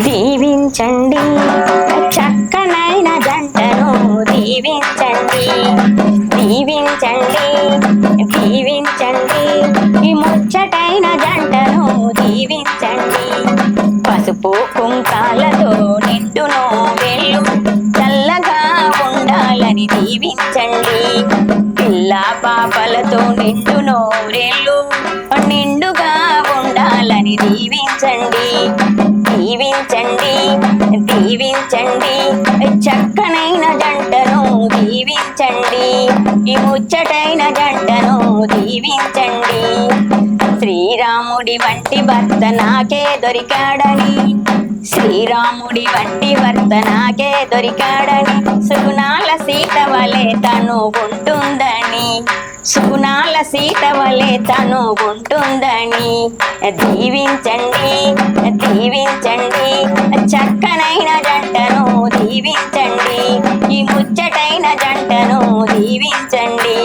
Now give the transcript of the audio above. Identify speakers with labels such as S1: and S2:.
S1: దీవించండి చక్కనైన జంటను దీవించండి దీవించండి దీవించండి ఈ ముచ్చటైన జంటను దీవించండి పసుపు కుంకాలతో నిండును వెళ్ళు చల్లగా ఉండాలని దీవించండి పిల్ల పాపలతో నిండును రెళ్ళు నిండుగా ఉండాలని దీవించండి దీవించండి దీవించండి చక్కనైన జంటను దీవించండి ఈ ముచ్చటైన జంటను దీవించండి శ్రీరాముడి వంటి భర్త నాకే దొరికాడని శ్రీరాముడి వంటి భర్త నాకే దొరికాడని సుగుణాల సీత వలె తను ఉంటుందని సుగుణాల సీత వలె తను ఉంటుందని దీవించండి దీవించండి చక్కనైన జంటను దీవించండి ఈ ముచ్చటైన జంటను దీవించండి